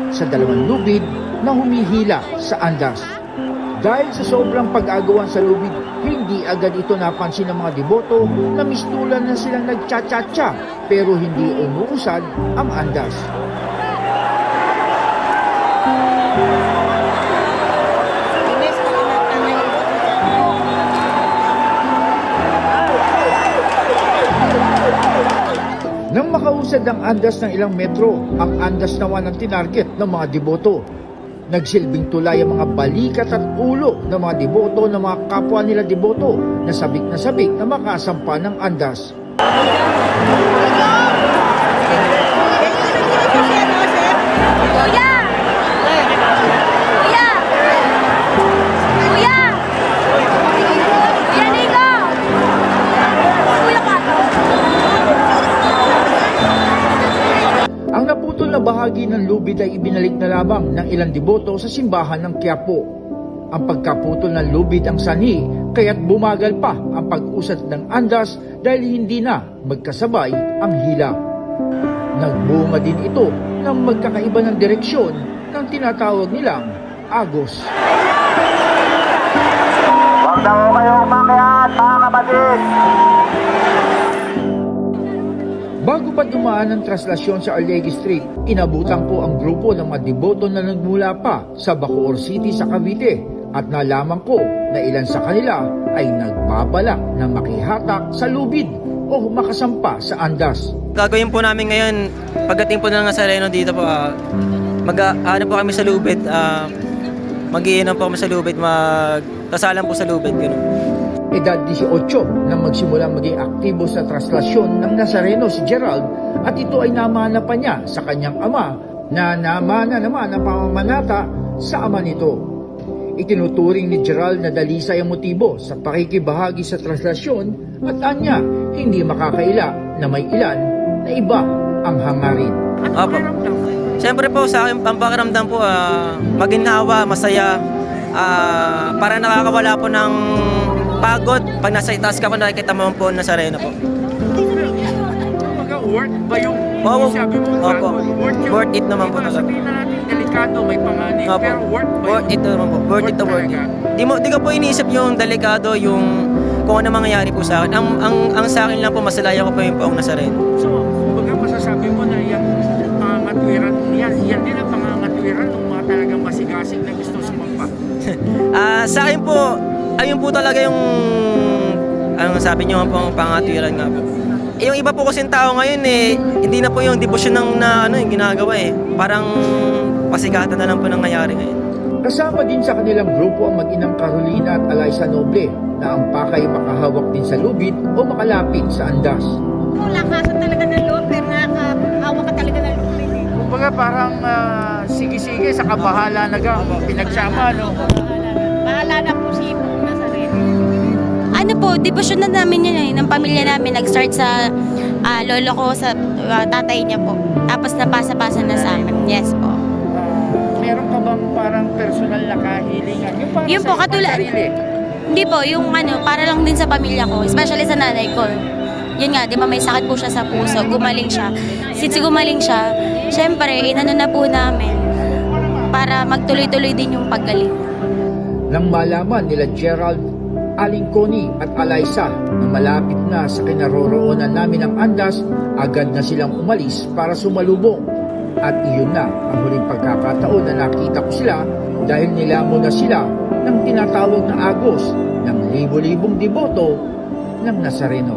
sa dalawang lubid na humihila sa andas. Dahil sa sobrang pag-agawan sa lubid, hindi agad ito napansin ng mga deboto na mistulan na silang nagcha-cha-cha pero hindi umuusad ang andas. Nang makausad ang andas ng ilang metro, ang andas naman ang tinarget ng mga deboto. Nagsilbing tulay ang mga balikat at ulo ng mga deboto ng mga kapwa nila deboto na sabik na makasampa ng andas. Ang naputol na bahagi ng lubid ay ibinalik na lamang ng ilang deboto sa simbahan ng Quiapo. Ang pagkaputol ng lubid ang sanhi, kaya't bumagal pa ang pag-usad ng andas dahil hindi na magkasabay ang hila. Nagbunga din ito ng magkakaiba ng direksyon ng tinatawag nilang agos. Huwag na mo kayo umakyat, mga kapatid! Bago pa dumaan ang traslasyon sa Arlegui Street, inabutan ko ang grupo ng mga deboto na nagmula pa sa Bacoor City sa Cavite at nalaman ko na ilan sa kanila ay nagbabalak na makihatak sa lubid o makasampa sa andas. Gagawin po namin ngayon, pagdating po ng Nazareno dito po, mag-ano po kami sa lubid, mag-iinom po kami sa lubid, magkasalan po sa lubid, gano'n. Edad 18 nang magsimulang maging aktibo sa traslasyon ng Nazareno si Gerald at ito ay namana pa niya sa kanyang ama na namana naman ang pamamanata sa ama nito. Itinuturing ni Gerald na dalisay ang motibo sa pakikibahagi sa traslasyon at anya hindi makakaila na may ilan na iba ang hangarin. Opo. Siyempre po sa akin, ang pakiramdam po, maginhawa, masaya, para nakakawala po ng pagod. Pag nasa itaas ka po, nakikita mo po Nazareno po. Worth ba yung sabi mo? Opo. Worth it naman po talaga. Sabihin na natin, delikado, may panganib, Opo. pero worth ba Worth it naman po. Worth it to worth it. Di ko po iniisip yung delikado, yung kung ano mangyayari po sa akin. Ang sa akin lang po, masalaya ko po yung poong Nazareno. So, baga masasabi mo na yan, pangangatwiran, yan din ang pangangatwiran ng mga talagang masigasig na gusto sumampa. Sa akin po, ayun po talaga yung ang sabi niyo po ang pangatwiran nga po. Yung iba po kasing tao ngayon hindi na po yung devotion ng yung ginagawa Parang pasigatan na lang po nangyayari ngayon. Kasama din sa kanilang grupo ang mag-inang Carolina at Eliza Noble na ang pakay makahawak din sa lubid o makalapit sa andas. Lakasan talaga ng loob, pero nakahawak ka talaga ng lubid Kumbaga parang sige-sige sa kabahala na pinagsama, no? Bahala na po si Nazareno. Ano po, devotion na namin yun ng pamilya namin. Nag-start sa lolo ko, sa tatay niya po. Tapos napasa-pasa na sa amin. Yes po. Meron ka bang parang personal na kahilingan? Yung parang Yun po, sa katulad. sarili. Hindi po, yung para lang din sa pamilya ko. Especially sa nanay ko. Yun nga, di ba may sakit po siya sa puso. Gumaling siya. Since gumaling siya, syempre, inano na po namin para magtuloy-tuloy din yung paggaling. Nang malaman nila Gerald, Aling Connie at Eliza na malapit na sa kinaroroonan namin ang andas, agad na silang umalis para sumalubong. At iyon na ang huling pagkakataon na nakita ko sila dahil nilamon na sila ng tinatawag na agos ng libo-libong deboto ng Nazareno.